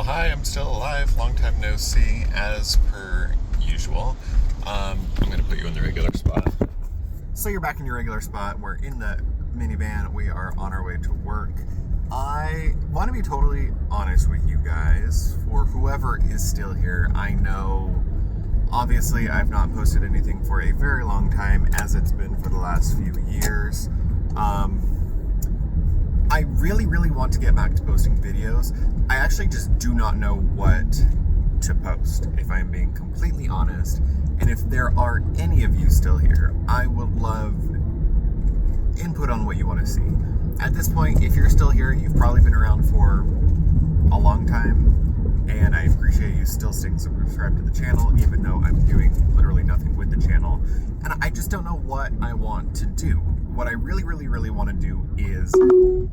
Hi, I'm still alive. Long time no see, as per usual. I'm going to put you in the regular spot. So you're back in your regular spot. We're in the minivan. We are on our way to work. I want to be totally honest with you guys. For whoever is still here, I know, obviously, I've not posted anything for a very long time, as it's been for the last few years. I really want to get back to posting videos. I actually just do not know what to post, if I'm being completely honest. And if there are any of you still here, I would love input on what you want to see. At this point, if you're still here, you've probably been around for a long time, and I appreciate you still staying subscribed to the channel, even though I'm doing literally nothing with the channel. And I just don't know what I want to do. What I really want to do is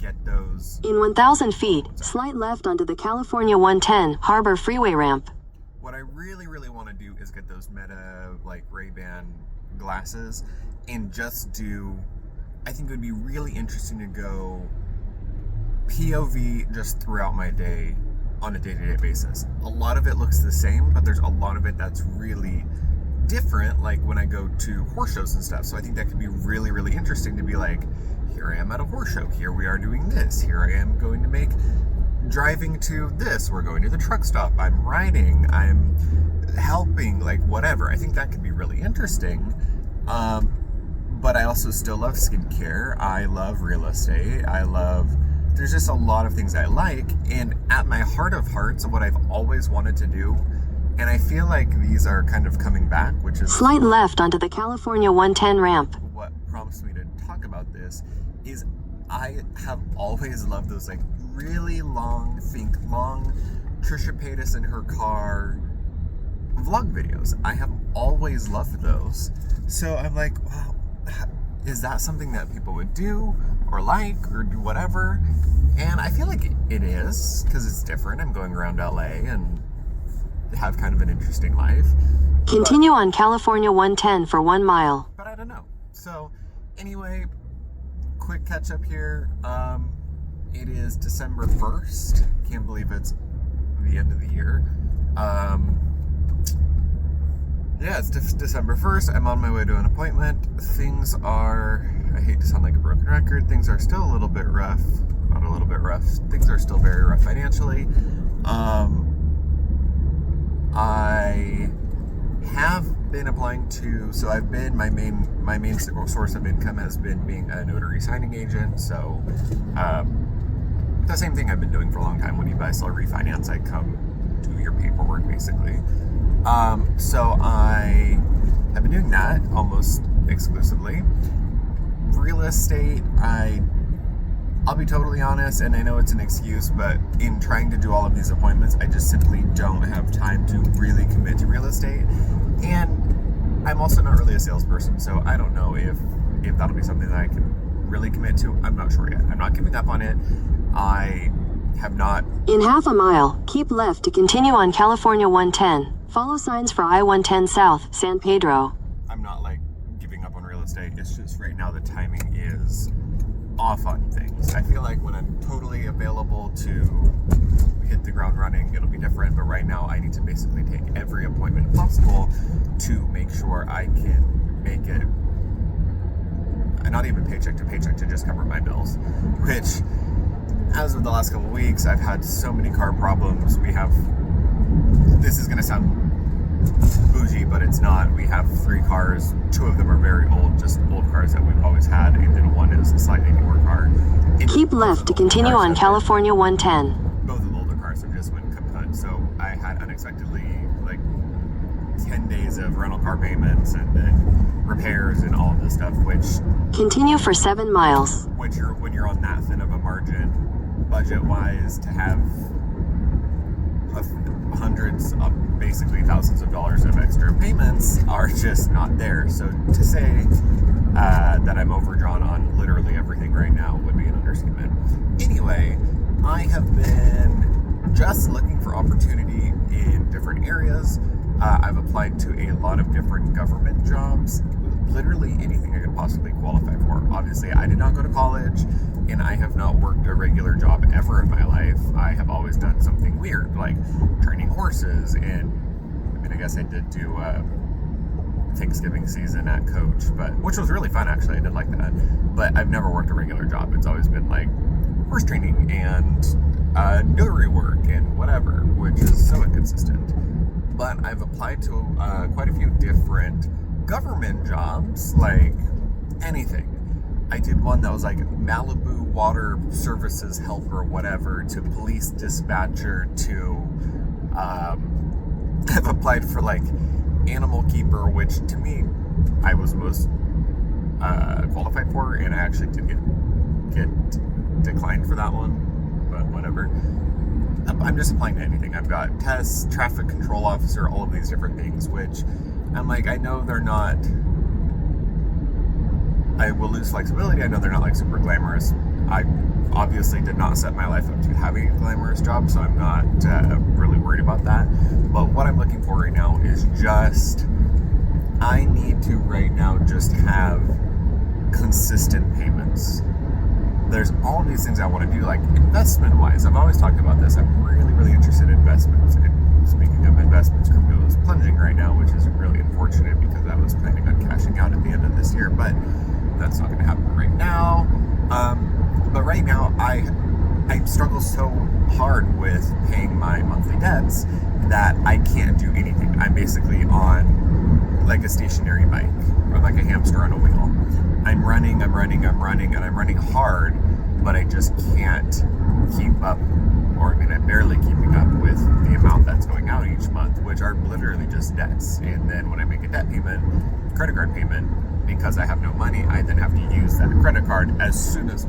get those... In 1,000 feet, slight left onto the California 110 Harbor Freeway ramp. What I really want to do is get those Meta, like, Ray-Ban glasses and just do... I think it would be really interesting to go POV just throughout my day on a day-to-day basis. A lot of it looks the same, but there's a lot of it that's really different, like when I go to horse shows and stuff. So I think that could be really interesting to be like, here I am at a horse show, here we are doing this, here I am going to make driving to this, we're going to the truck stop, I'm riding, I'm helping, like whatever. I think that could be really interesting. But I also still love skincare, I love real estate, there's just a lot of things I like, and at my heart of hearts, what I've always wanted to do, and I feel like these are kind of coming back, which is... Slight left onto the California 110 ramp. What prompts me to talk about this is I have always loved those, like, really long Trisha Paytas in her car vlog videos. I have always loved those. So I'm like, wow, is that something that people would do or like or do whatever? And I feel like it is, because it's different. I'm going around LA and have kind of an interesting life. Continue on California 110 for 1 mile. But I don't know. So anyway, quick catch up here. It is December 1st. Can't believe it's the end of the year. Yeah, it's December 1st. I'm on my way to an appointment. Things are, I hate to sound like a broken record, things are still a little bit rough. Not a little bit rough. Things are still very rough financially. I have been applying to, so I've been, my main source of income has been being a notary signing agent. So the same thing I've been doing for a long time. When you buy, sell, refinance, I come do your paperwork basically. So I have been doing that almost exclusively. Real estate, I'll be totally honest, and I know it's an excuse, but in trying to do all of these appointments, I just simply don't have time to really commit to real estate. And I'm also not really a salesperson, so I don't know if that'll be something that I can really commit to. I'm not sure yet. I'm not giving up on it. I have not... In half a mile, keep left to continue on California 110. Follow signs for I-110 South, San Pedro. I'm not, like, giving up on real estate. It's just right now the timing is off on things. I feel like when I'm totally available to hit the ground running, it'll be different. But right now, I need to basically take every appointment possible to make sure I can make it, not even paycheck to paycheck, to just cover my bills. Which, as of the last couple of weeks, I've had so many car problems. This is going to sound bougie, but it's not. We have 3 cars. 2 of them are very old, just old cars that we've always had, and then 1 is a slightly newer car. Keep left to continue on California 110. Both of the older cars have just went kaput, so I had unexpectedly like 10 days of rental car payments and then repairs and all of this stuff, which... Continue for 7 miles. When you're on that thin of a margin, budget-wise, to have hundreds of basically thousands of dollars of extra payments are just not there. So to say that I'm overdrawn on literally everything right now would be an understatement. Anyway, I have been just looking for opportunity in different areas. I've applied to a lot of different government jobs, literally anything I could possibly qualify for. Obviously, I did not go to college, and I have not worked a regular job ever in my life. I have always done something weird, like training horses. And I mean, I guess I did do Thanksgiving season at Coach, which was really fun, actually. I did like that. But I've never worked a regular job. It's always been like horse training and notary work and whatever, which is so inconsistent. But I've applied to quite a few different government jobs, like anything. I did one that was like Malibu Water Services helper, whatever, to police dispatcher, to I've applied for like animal keeper, which to me I was most qualified for, and I actually did get declined for that one, but whatever. I'm just applying to anything. I've got tests, traffic control officer, all of these different things, which I'm like, I know they're not, I will lose flexibility. I know they're not like super glamorous. I obviously did not set my life up to having a glamorous job, so I'm not really worried about that. But what I'm looking for right now is just, I need to right now just have consistent payments. There's all these things I want to do, like investment-wise. I've always talked about this. I'm really, really interested in investments. And speaking of investments, crypto is plunging right now, which is really unfortunate because I was planning on cashing out at the end of this year, but that's not going to happen right now. But right now, I struggle so hard with paying my monthly debts that I can't do anything. I'm basically on like a stationary bike, or like a hamster on a wheel. I'm running, and I'm running hard, but I just can't keep up, or I mean, I'm barely keeping up with the amount that's going out each month, which are literally just debts. And then when I make a debt payment, credit card payment, because I have no money, I then have to use that credit card as soon as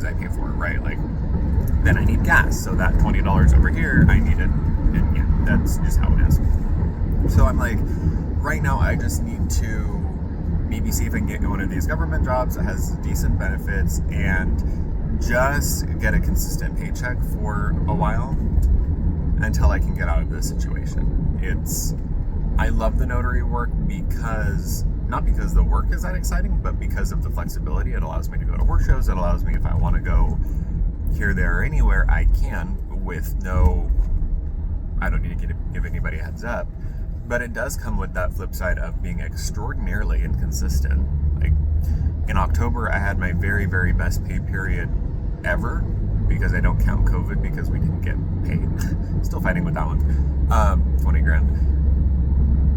I pay for it, right? Like, then I need gas, so that $20 over here, I need it, and yeah, that's just how it is. So I'm like, right now, I just need to maybe see if I can get one of these government jobs that has decent benefits and just get a consistent paycheck for a while until I can get out of this situation. I love the notary work because, not because the work is that exciting, but because of the flexibility. It allows me to go to horse shows. It allows me, if I want to go here, there, or anywhere, I can with I don't need to give anybody a heads up. But it does come with that flip side of being extraordinarily inconsistent. Like in October, I had my very, very best pay period ever, because I don't count COVID because we didn't get paid. Still fighting with that one. 20 grand.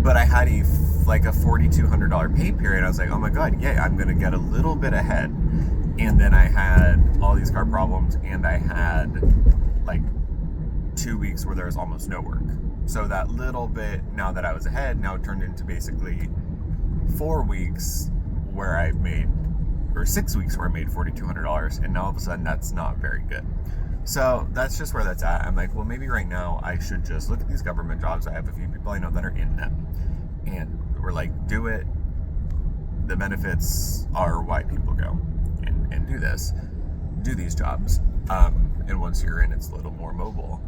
But I had a $4,200 pay period. I was like, oh my God, yay, I'm going to get a little bit ahead. And then I had all these car problems, and I had like 2 weeks where there was almost no work. So that little bit, now that I was ahead, now turned into basically 4 weeks where I made, or 6 weeks where I made $4,200, and now all of a sudden that's not very good. So that's just where that's at. I'm like, well, maybe right now I should just look at these government jobs. I have a few people I know that are in them, and we're like, do it. The benefits are why people go and do these jobs. And once you're in, it's a little more mobile.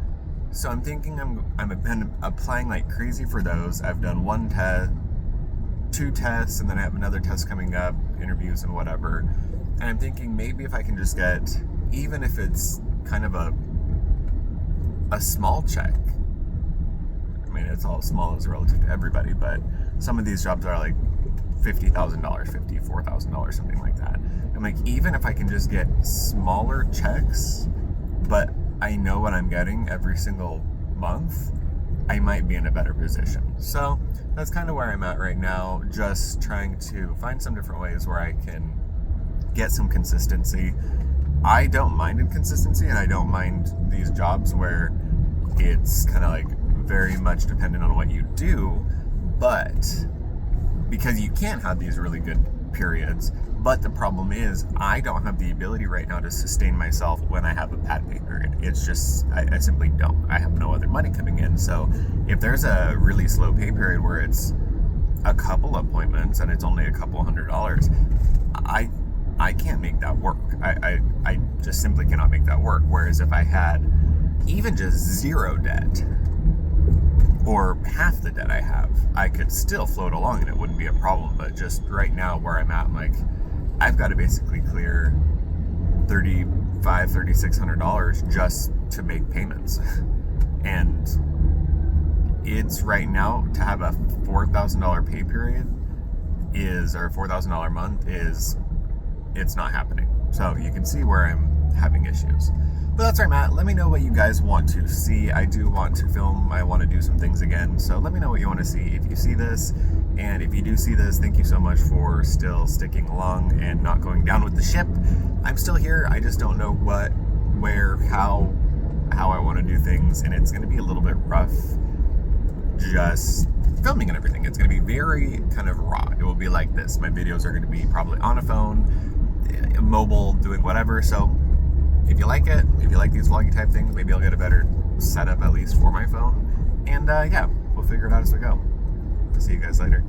So I'm thinking I've been applying like crazy for those. I've done 2 tests, and then I have another test coming up, interviews and whatever. And I'm thinking maybe if I can just get, even if it's kind of a small check. I mean, it's all small as relative to everybody, but some of these jobs are like $50,000, $54,000, something like that. I'm like, even if I can just get smaller checks, but I know what I'm getting every single month, I might be in a better position. So that's kind of where I'm at right now, just trying to find some different ways where I can get some consistency. I don't mind inconsistency, and I don't mind these jobs where it's kind of like very much dependent on what you do, but because you can have these really good periods. But the problem is, I don't have the ability right now to sustain myself when I have a bad pay period. It's just, I simply don't. I have no other money coming in. So if there's a really slow pay period where it's a couple appointments and it's only a couple $100, I can't make that work. I just simply cannot make that work. Whereas if I had even just zero debt, or half the debt I have, I could still float along and it wouldn't be a problem. But just right now where I'm at, I'm like, I've got to basically clear $3,500, $3,600 just to make payments. And it's right now to have a $4,000 pay period or $4,000 a month it's not happening. So you can see where I'm having issues. But that's where I'm at. Let me know what you guys want to see. I do want to film. I want to do some things again. So let me know what you want to see if you see this. And if you do see this, thank you so much for still sticking along and not going down with the ship. I'm still here. I just don't know what, where, how I want to do things. And it's going to be a little bit rough just filming and everything. It's going to be very kind of raw. It will be like this. My videos are going to be probably on a phone, mobile, doing whatever. So if you like it, if you like these vloggy type things, maybe I'll get a better setup at least for my phone. And yeah, we'll figure it out as we go. See you guys later.